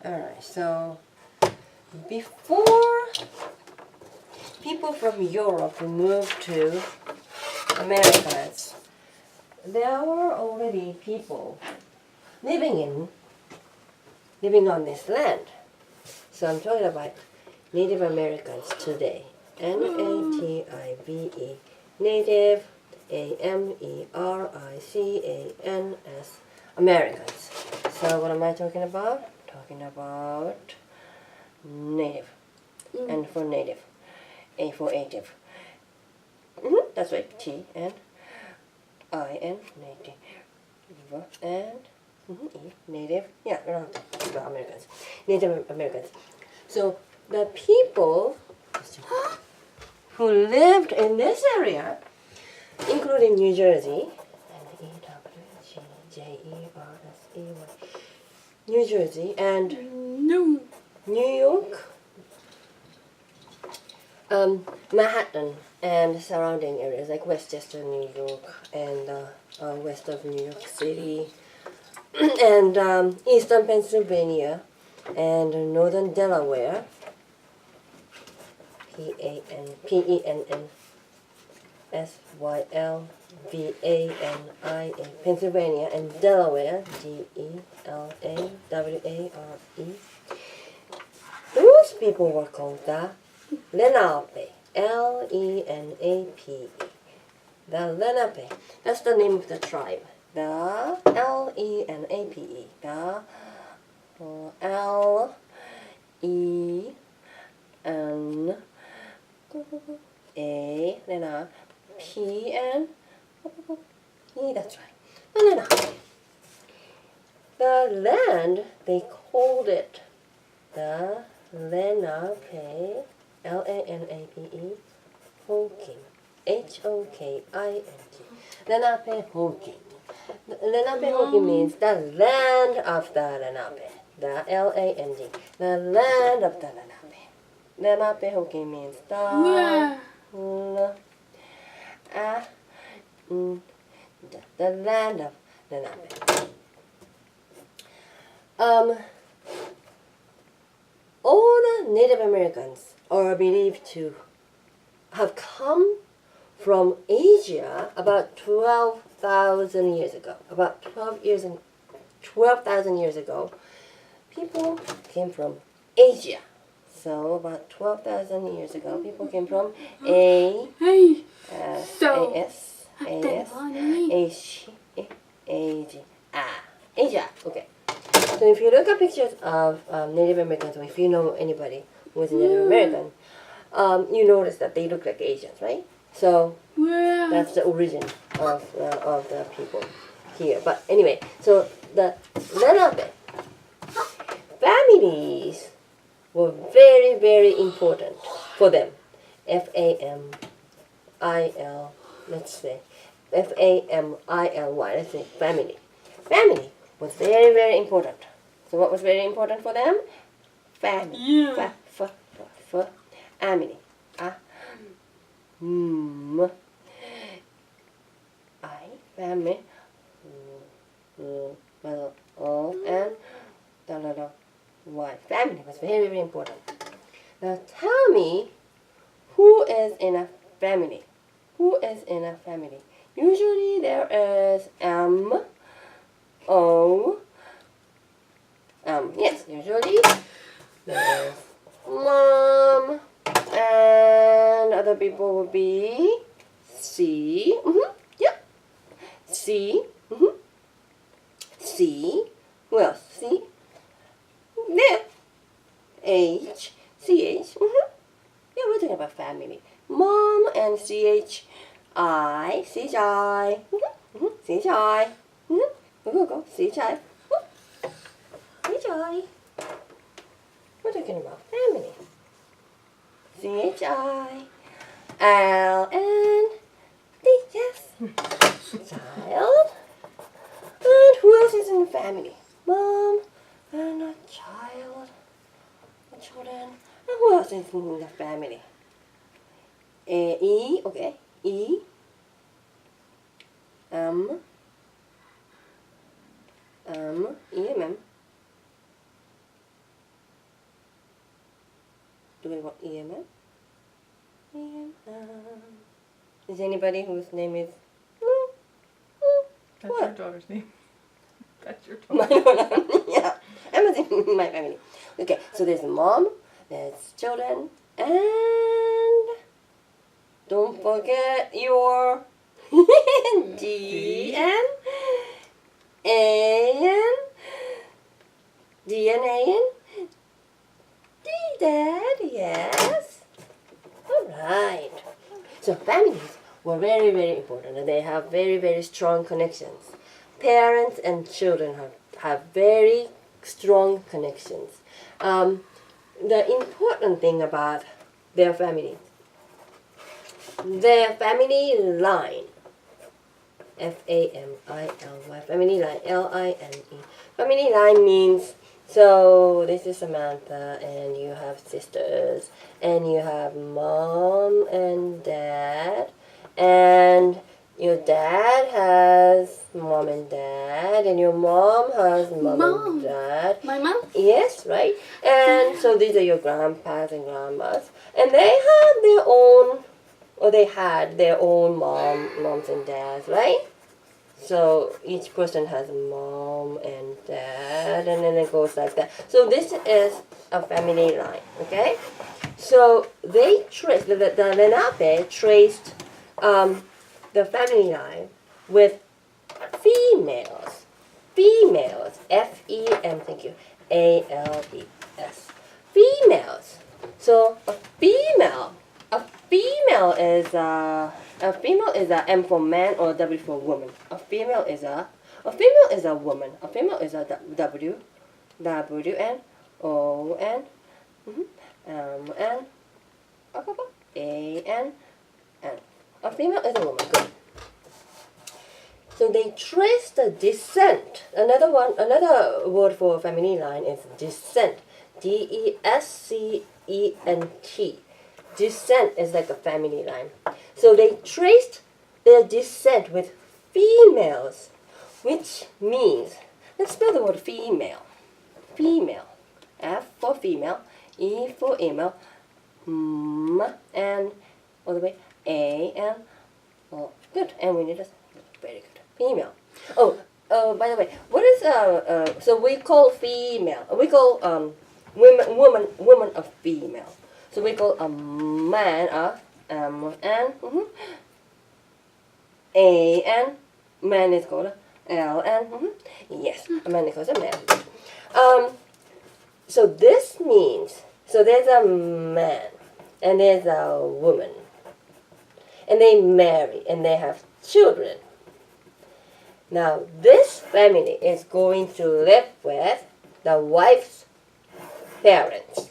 Alright, so before people from Europe moved to Americas, there were already people living on this land. So I'm talking about Native Americans today. N-A-T-I-V-E, Native, A-M-E-R-I-C-A-N-S, Americans. So what am I talking about? Talking about native. And for native. A for native. That's right. T and I-N, native. And E, native. Yeah, Americans. Native Americans. So the people who lived in this area, including New Jersey, N-E-W-G-J-E-R-S-E-Y, New Jersey and New York, Manhattan and surrounding areas like Westchester, New York, and west of New York City, and eastern Pennsylvania, and northern Delaware, Pennsylvania, Pennsylvania, and Delaware, Delaware. Those people were called the Lenape, Lenape. The Lenape. That's the name of the tribe. The Lenape. The L-E-N-A, Lena, P-N, E, that's right. Lena. The land, they called it the Lenape, L-A-N-A-P-E, Hoking, H-O-K-I-N-G. Lenape Hoking. Lenape Hoking means the land of the Lenape. The L-A-N-D. The land of the Lenape. Lenape Hoking means the land of Lenape. All the Native Americans are believed to have come from Asia about 12,000 years ago. About 12,000 years ago, people came from Asia. So about 12,000 years ago, people came from Asia. Okay. So if you look at pictures of Native Americans, or if you know anybody who is a Native American, you notice that they look like Asians, right? So that's the origin of the people here. But anyway, so the Lenape families were very, very important for them. F-A-M-I-L, let's say. F-A-M-I-L-Y, let's say family. Family was very, very important. So what was very important for them? Family. Yeah. Family. Family. And why? Family was very, very important. Now tell me, who is in a family? Who is in a family? Usually there is O. Yes, usually there's mom, and other people will be C. Yep. C. C. Who else? C. There. H. CH. Yeah, we're talking about family. Mom and CHI. CHI. CHI. Go. CHI. CHI. We're talking about family. CHI. LND. Yes. Child. And who else is in the family? Mom and a child. The children. And who else is in the family? E. Okay. E. M. E. M. Do we want EMM? Is anybody whose name is? That's your daughter's name. That's your My daughter. yeah, Emma's in my family. Okay, so there's a mom, there's children, and don't forget your D N A N D N A N D Dad, yes. All right. So families were very, very important, and they have very, very strong connections. Parents and children have very strong connections. The important thing about their family line, Family, family line, Line. Family line means, so this is Samantha, and you have sisters, and you have mom and dad, and your dad has mom and dad, and your mom has mom and dad. My mom? Yes, right? And so these are your grandpas and grandmas, and they have their own, or they had their own moms and dads, right? So each person has mom and dad, and then it goes like that. So this is a family line, okay? So they traced, the Lenape traced the family line with females. Females, F-E-M, thank you, A-L-E-S. Females. So a female is a M for man or W for woman. A female is a woman. A female is a W, N, O, N, M, N, A, N, N. A female is a woman. Good. So they trace the descent. Another word for family line is descent. D-E-S-C-E-N-T. Descent is like a family line. So they traced their descent with females, which means, let's spell the word female. Female. F for female, E for email, M, and all the way, A, and, oh, good. And we need a, very good. Female. Oh, by the way, what is, so we call female, we call woman a female. So we call a man a M-N, A-N, man is called a L-N, yes, a man is called a man. So this means, so there's a man and there's a woman, and they marry and they have children. Now this family is going to live with the wife's parents.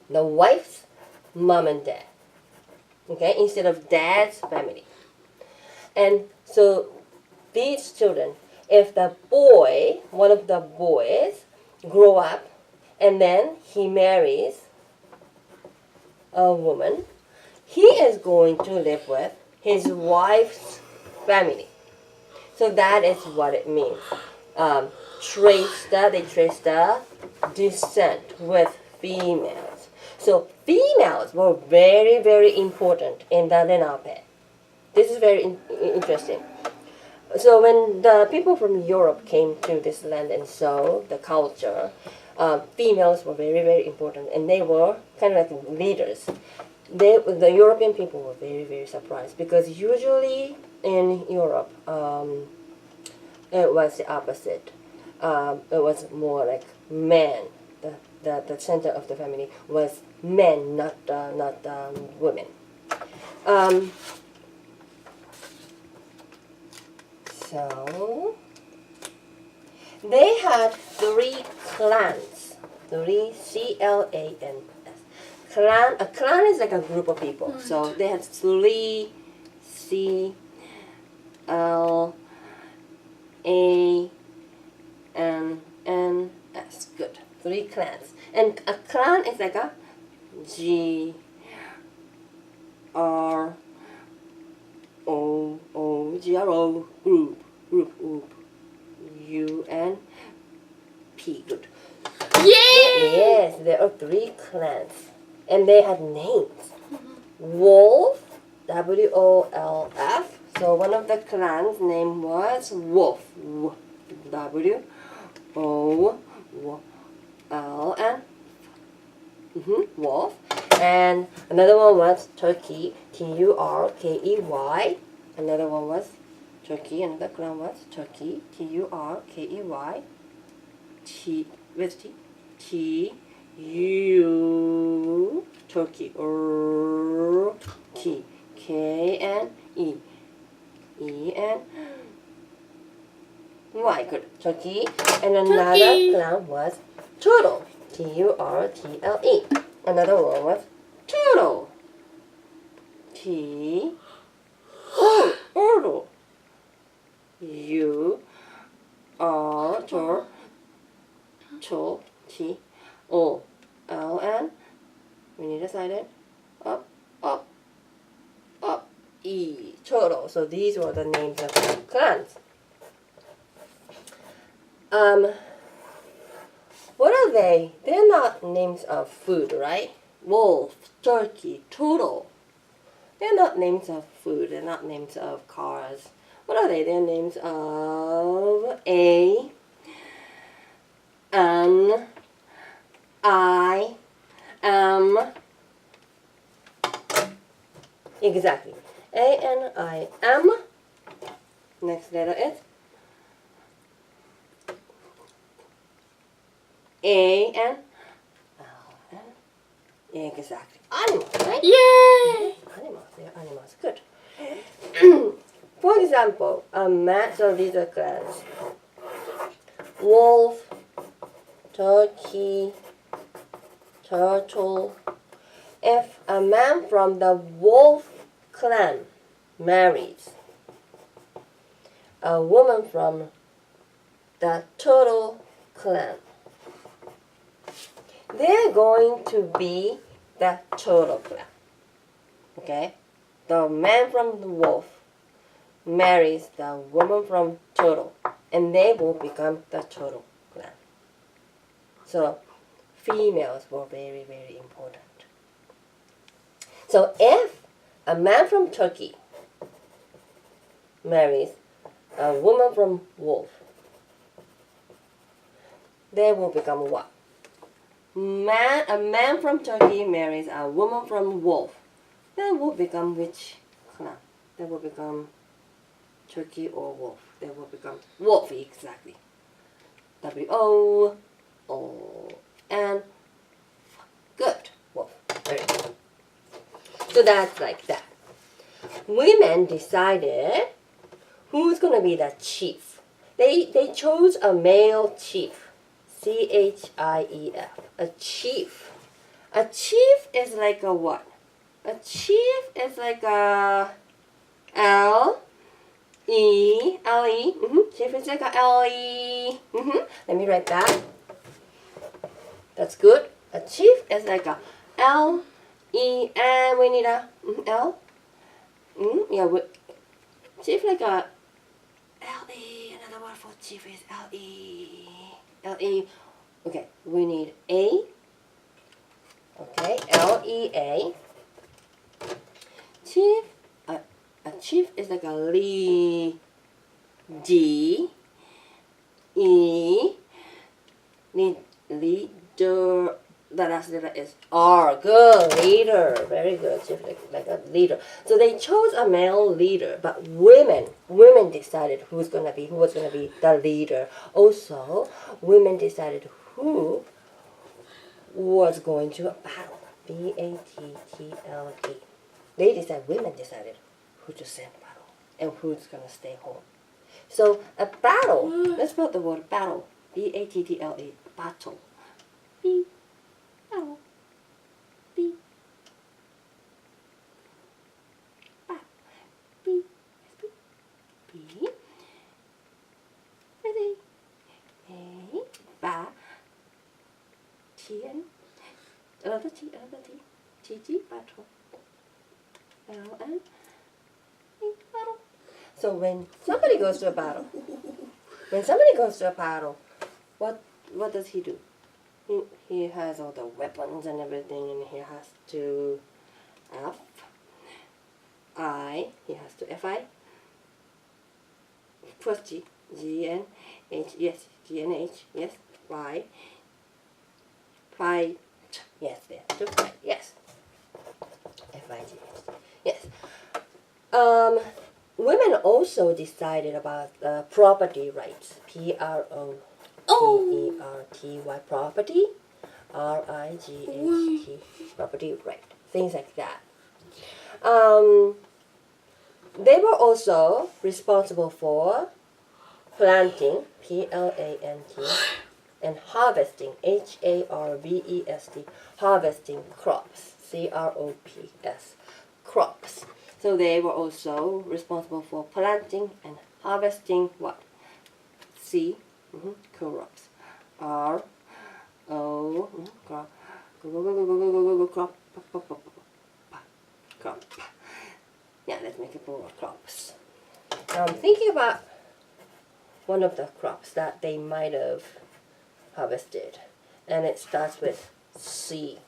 The wife's mom and dad, okay, instead of dad's family. And so these children, if the boy, one of the boys, grow up and then he marries a woman, he is going to live with his wife's family. So that is what it means. They trace the descent with females. So females were very, very important in the Lenape. This is very interesting. So when the people from Europe came to this land and saw the culture, females were very, very important, and they were kind of like leaders. The European people were very, very surprised, because usually in Europe, it was the opposite. It was more like men. The center of the family was men, not women. So they had 3 clans, 3 C-L-A-N-S. Clan. A clan is like a group of people. So they had 3 C-L-A-N-N-S. Good. 3 clans. And a clan is like a G-R-O group. U-N-P. Good. Yay! Yes, there are 3 3 clans, and they had names. Wolf, W-O-L-F. So one of the clans' name was Wolf. W-O-L-N. Wolf. And another one was Turkey, T-U-R-K-E-Y. Another one was Turkey. Another clan was Turkey, T-U-R-K-E-Y. With T. T-U. Turkey. T. K-N-E. E-N-Y. Good. Turkey. And another clan was Turtle. T-U-R-T-L-E. Another one was Turtle. Turtle. T-O-L-N. We need a silent. Up, up, up. E. Turtle. So these were the names of the clans. What are they? They're not names of food, right? Wolf, turkey, turtle. They're not names of food. They're not names of cars. What are they? They're names of A, N, I, M. Exactly. A-N-I-M. Next letter is A-N. Exactly. Animals, right? Yay! Animals. They're animals. Good. For example, a man. So these are clans. Wolf, turkey, turtle. If a man from the wolf clan marries a woman from the turtle clan, they're going to be the turtle clan. Okay? The man from the wolf marries the woman from turtle, and they will become the turtle clan. So females were very, very important. So if a man from Turkey marries a woman from wolf, they will become what? A man from Turkey marries a woman from wolf. They will become which clan? They will become Turkey or wolf. They will become wolf, exactly. W-O-O-N. Good. Wolf. Very good. So that's like that. Women decided who's going to be the chief. They chose a male chief. C-H-I-E-F. A chief. A chief is like a what? A chief is like a L-E. L-E. Chief is like a L-E. Let me write that. That's good. A chief is like a L-E. And we need a L. Yeah, chief like a L-E. Another word for chief is L-E. L-E. Okay, we need A. Okay, L-E-A. Chief. A chief is like a Lee. D. E. Leader. The last letter is R. Good. Leader. Very good. Chief like a leader. So they chose a male leader, but women decided who was gonna be the leader. Also, women decided who was going to battle. B-A-T-T-L-E. Women decided who to send battle and who's gonna stay home. So a battle. Let's spell the word battle. B-A-T-T-L-E. Battle. B. Battle. B. Ba. B. B. Ready. A. Ba. T. N. Another T. T. G. Battle. L. N. E. Battle. So when somebody goes to a battle, what does he do? he has all the weapons and everything, and he has to F I. He has to F I. First G, G N H. Yes, G N H. Yes, Y. Fight. Yes, there. To fight. Yes. F I G H. Yes. Women also decided about property rights. P-R-O-P-E-R-T-Y. Property. R-I-G-H-T. Property right. Things like that. They were also responsible for planting. P-L-A-N-T. And harvesting. H-A-R-V-E-S-T. Harvesting crops. C-R-O-P-S. Crops. So they were also responsible for planting and harvesting what? C, crops. R, O, crop. Crop. Yeah, let's make it more crops. Thinking about one of the crops that they might have harvested, and it starts with C.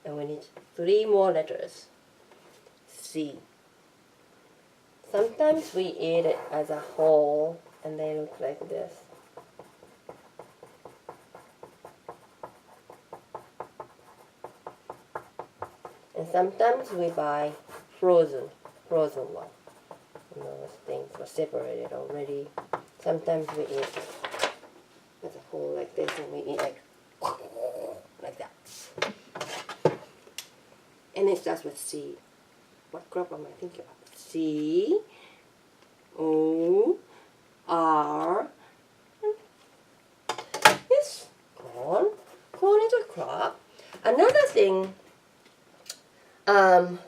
And we need 3 more letters. C. Sometimes we eat it as a whole and they look like this. And sometimes we buy frozen one. And those things were separated already. Sometimes we eat as a whole like this, and we eat like that. And it starts with C. What crop am I thinking about? C, O, R. Yes, corn. Corn is a crop. Another thing,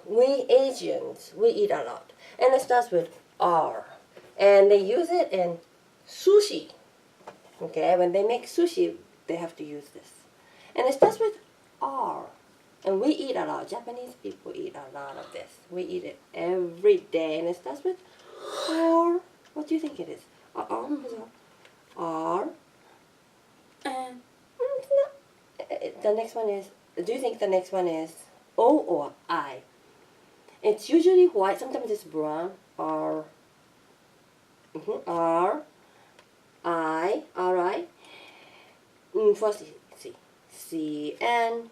we Asians, we eat a lot. And it starts with R. And they use it in sushi. Okay, when they make sushi, they have to use this. And it starts with R. And we eat a lot. Japanese people eat a lot of this. We eat it every day. And it starts with R. What do you think it is? R. And the next one is, do you think the next one is O or I? It's usually white. Sometimes it's brown. R. R. I. R-I. First C. C-N-E.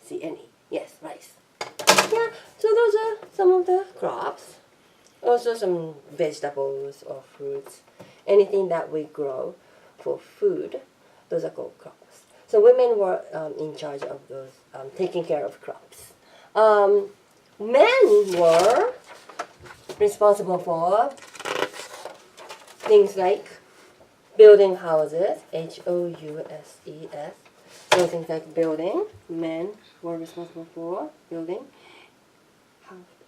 C-N-E. Yes, rice. Yeah, so those are some of the crops. Also some vegetables or fruits. Anything that we grow for food, those are called crops. So women were in charge of those, taking care of crops. Men were responsible for things like building houses, H-O-U-S-E-S. So things like building, men were responsible for building.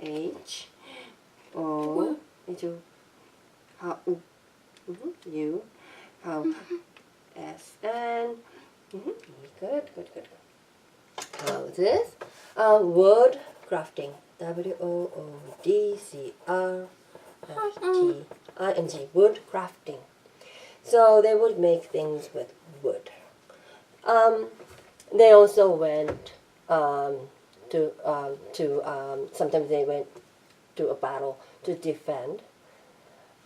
H-O, H-O, U, S-N. Good. Houses. Wood crafting, W-O-O-D-C-R-F-T-I-N-G, wood crafting. So they would make things with wood. They also went sometimes they went to a battle to defend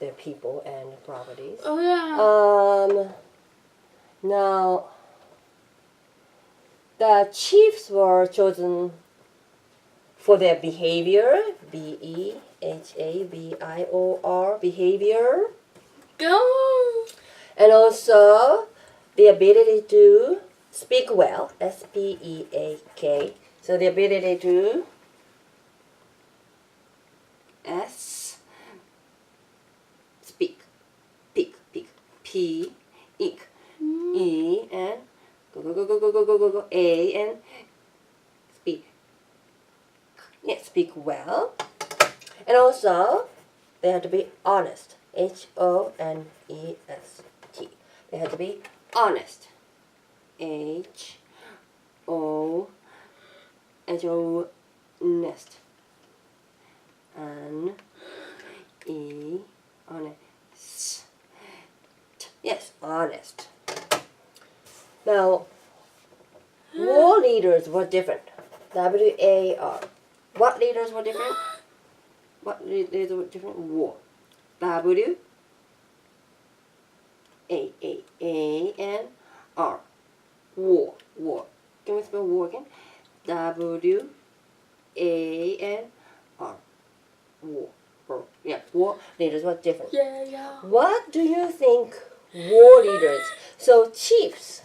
their people and properties. Oh yeah. Now, the chiefs were chosen for their behavior, B-E-H-A-V-I-O-R, behavior. Go. And also the ability to speak well, S-P-E-A-K. So the ability to speak, P, eek, E, and go, A, and speak. Yeah, speak well. And also, they had to be honest, H-O-N-E-S-T. They had to be honest, H-O-N-E-S-T. Honest. Yes, honest. Now, war leaders were different. W-A-R. What leaders were different? What leaders were different? War. W-A-N-R. War. War. Can we spell war again? W-A-N-R. War. Yeah, war leaders were different. Yeah. What do you think war leaders? So chiefs.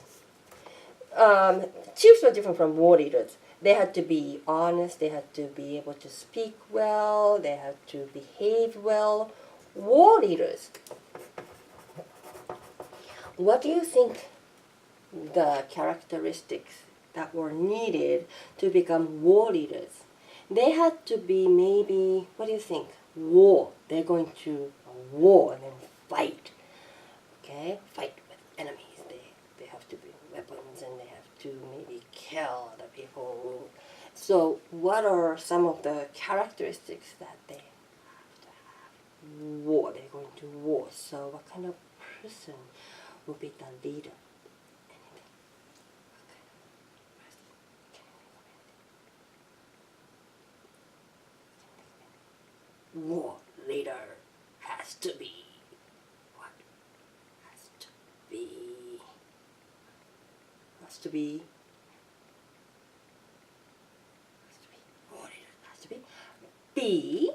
Chiefs were different from war leaders. They had to be honest. They had to be able to speak well. They had to behave well. War leaders. What do you think the characteristics that were needed to become war leaders? They had to be maybe, what do you think? War. They're going to war and then fight. Okay? Fight with enemies. They have to be weapons and they have to maybe kill other people. So what are some of the characteristics that they have to have? War. They're going to war. So what kind of person will be the leader? Anything? What kind of person? Can you think of anything? War leader has to be what? Has to be war leader has to be B.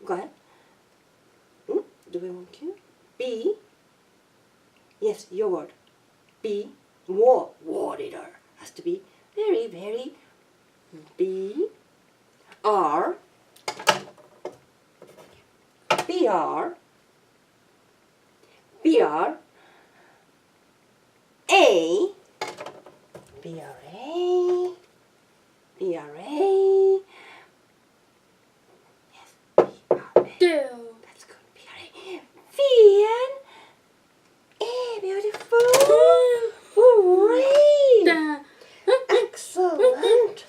Go ahead. Do we want to? B. Yes, your word. B. War leader has to be very, very. B. R. B. R. B. R. A. B. R. A. B. R. A. Yes, B. R. A. That's good. B. R. A. V. N. A. Beautiful. Great. Excellent.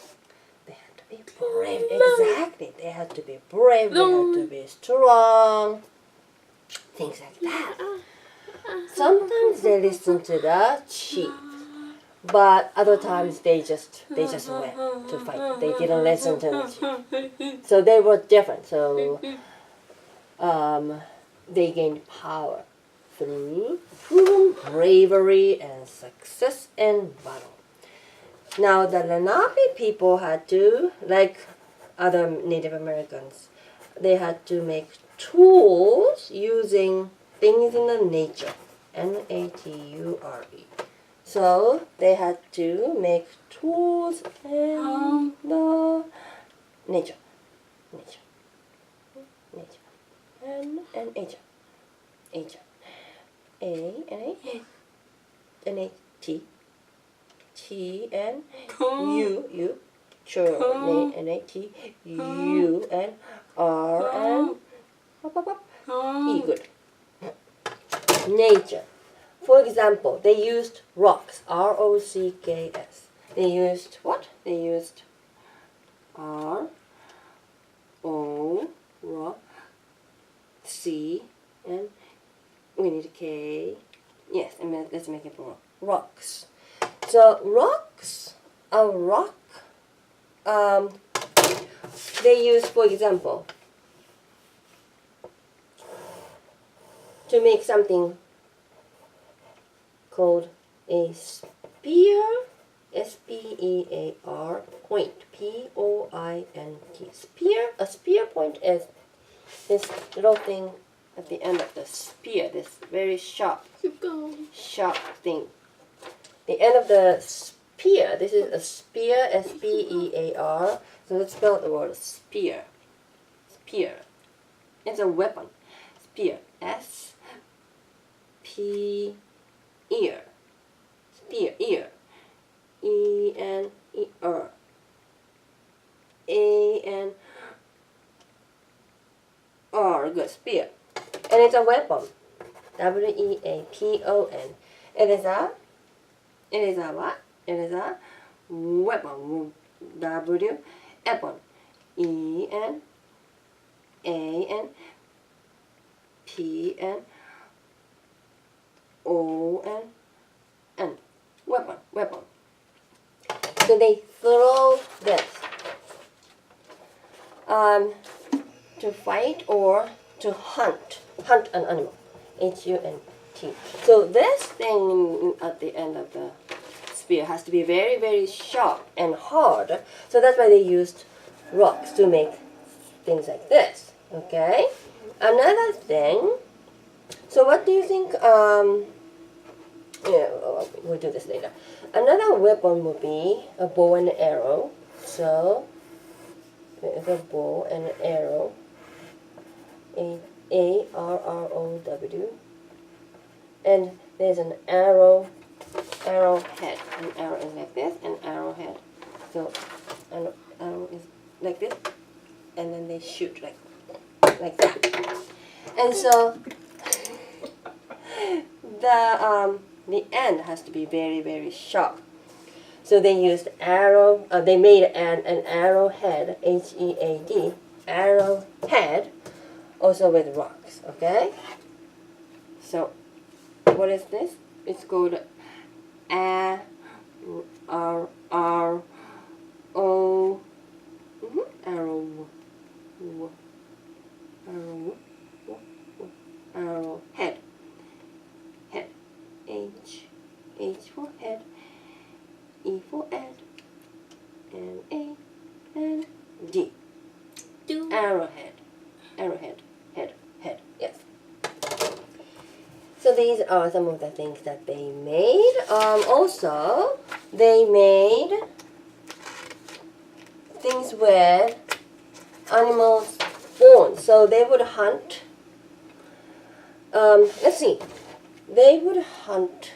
They had to be brave. Exactly. They had to be brave. They had to be strong. Things like that. Sometimes they listen to the chief, but other times they just went to fight. They didn't listen to the chief. So they were different. So they gained power through proven bravery and success in battle. Now the Lenape people had to, like other Native Americans, they had to make tools using things in the nature. Nature. So they had to make tools in the nature. Nature. A-N-A-T. T-N-U. Sure. N-A-T-U-N-R-N. E. Good. Nature. For example, they used rocks. R-O-C-K-S. They used what? They used R-O-C, and we need a K. Yes, and let's make it more. Rocks. So rocks, a rock, they use, for example, to make something called a spear, S-P-E-A-R, point, P-O-I-N-T. Spear, a spear point is this little thing at the end of the spear, this very sharp thing. The end of the spear, this is a spear, S-P-E-A-R. So let's spell the word spear. Spear. It's a weapon. Spear. S-P-ear. Spear. Ear. E-N-E-R. A-N-R. Good. Spear. And it's a weapon. W-E-A-P-O-N. It is a what? It is a weapon. W. Weapon. E N, A N, P N, O N, N. Weapon, weapon. So they throw this to fight or to hunt an animal. H-U-N-T. So this thing at the end of the spear has to be very, very sharp and hard. So that's why they used rocks to make things like this. Okay. Another thing. So what do you think? Yeah, we'll do this later. Another weapon would be a bow and arrow. So there's a bow and an arrow. A-R-R-O-W. And there's an arrowhead. An arrow is like this, an arrowhead. So an arrow is like this, and then they shoot like that. And so the end has to be very, very sharp. So they used arrow. They made an arrowhead, H-E-A-D, arrowhead, also with rocks. Okay. So what is this? It's called arrow. Arrowhead. Head. H for head. E for head. And A and D. Arrowhead. Arrowhead. Head. Yes. So these are some of the things that they made. Also, they made things with animals' bones. So they would hunt. Let's see. They would hunt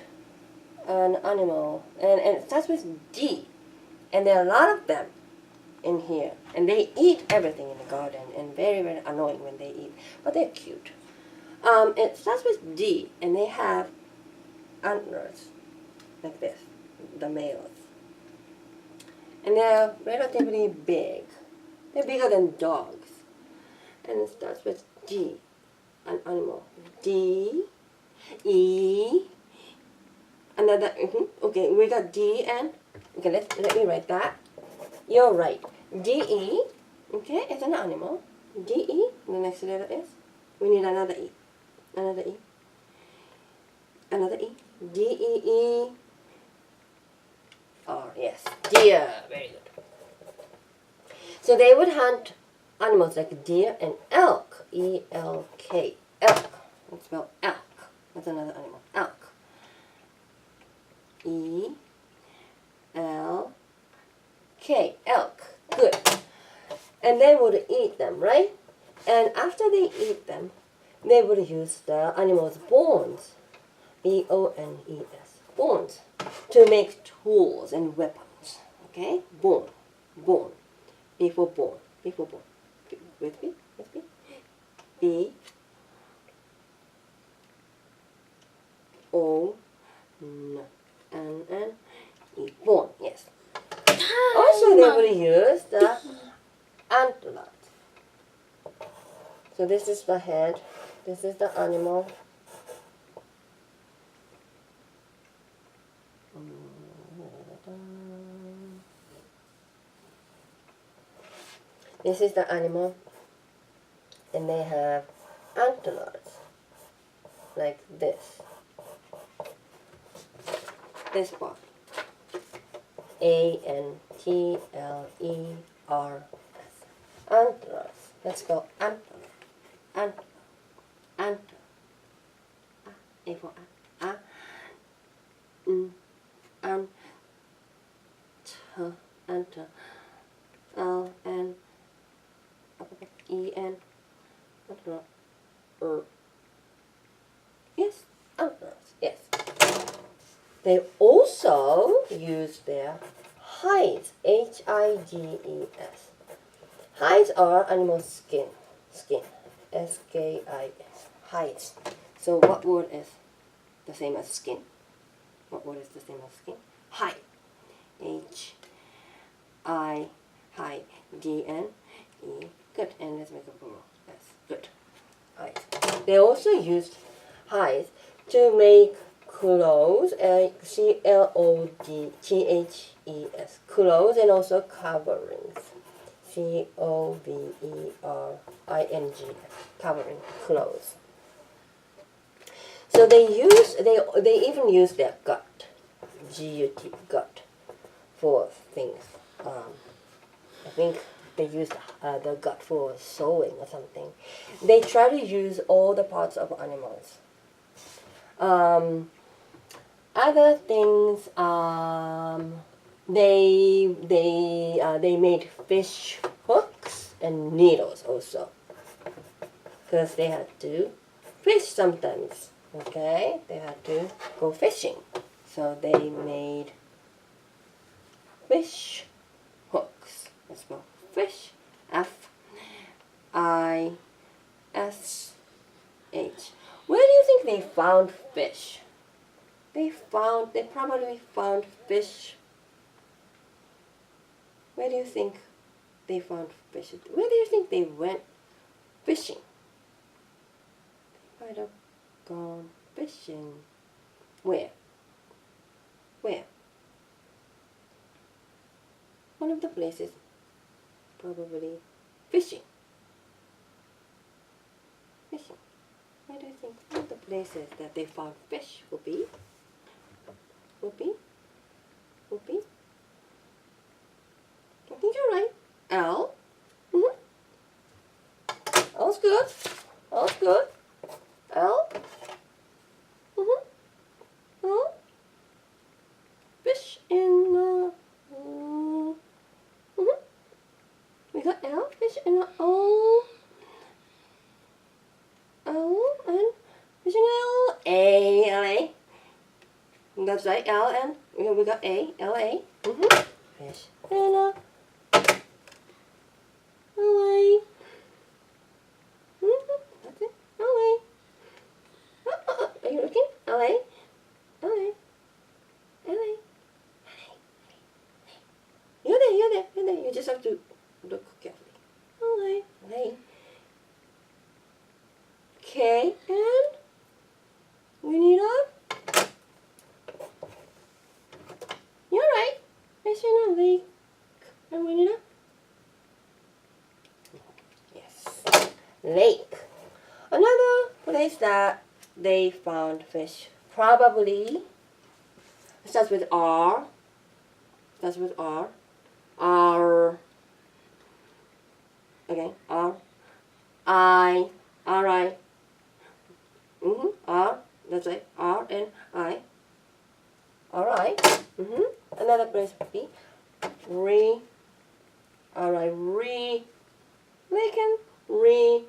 an animal, and it starts with D. And there are a lot of them in here. And they eat everything in the garden, and very, very annoying when they eat. But they're cute. It starts with D, and they have antlers, like this, the males. And they're relatively big. They're bigger than dogs. And it starts with D, an animal. D, E, another, okay, we got D and, okay, let me write that. You're right. D-E, okay, it's an animal. D-E, the next letter is, we need another E. Another E. Another E. D-E-E-R. Yes. Deer. Very good. So they would hunt animals like deer and elk. E-L-K. Elk. Let's spell elk. That's another animal. Elk. E-L-K. Elk. Good. And they would eat them, right? And after they eat them, they would use the animal's bones, B-O-N-E-S, bones, to make tools and weapons. Okay, bone, bone, B for bone, B for bone. With me, B, O, N, E, bone. Yes. Also, they would use the antlers. So this is the head. This is the animal. This is the animal. And they have antlers. Like this. This part. A-N-T-L-E-R-S. Antlers. Let's go antler. Antler. Antler. A for a. Enter. L-N-E-N. Yes, antlers. Yes. They also use their hides. H-I-D-E-S. Hides are animal skin. Skin. S-K-I-S. Hides. So what word is the same as skin? What word is the same as skin? Hide. H-I-D-N. E. Good. And let's make a plural. Yes. Good. Alright. They also used hides to make clothes, CLOTHES, clothes, and also coverings, COVERINGS, covering, clothes. So they even use their gut, GUT, gut, for things. I think they used the gut for sewing or something. They try to use all the parts of animals. Other things, they made fish hooks and needles also, because they had to fish sometimes. Okay, they had to go fishing, so they made fish hooks. Let's spell fish, F-I-S-H. Where do you think they found fish? They probably found fish. Where do you think they found fish? Where do you think they went fishing? They might have gone fishing. Where? Where? One of the places, probably fishing. Fishing. Where do you think one of the places that they found fish would be? Would be? I think you're right. L. All's good. All's good. L. L. Fish in we got L. Fish in O. O and fish in L. A. L. A. That's right. L and we got A. L. A. Fish in L. LA. That's it. LA. Are you looking? LA. LA. LA. You're there. You just have to look carefully. LA. LA. Okay, and we need a. You're right. Fish in a lake. And we need a. Lake. Another place that they found fish probably starts with R. Starts with R. R. Okay. R. I. R. I. R. That's right. R and I. R. I. Another place would be Re. R. I. Re. Lake and Re.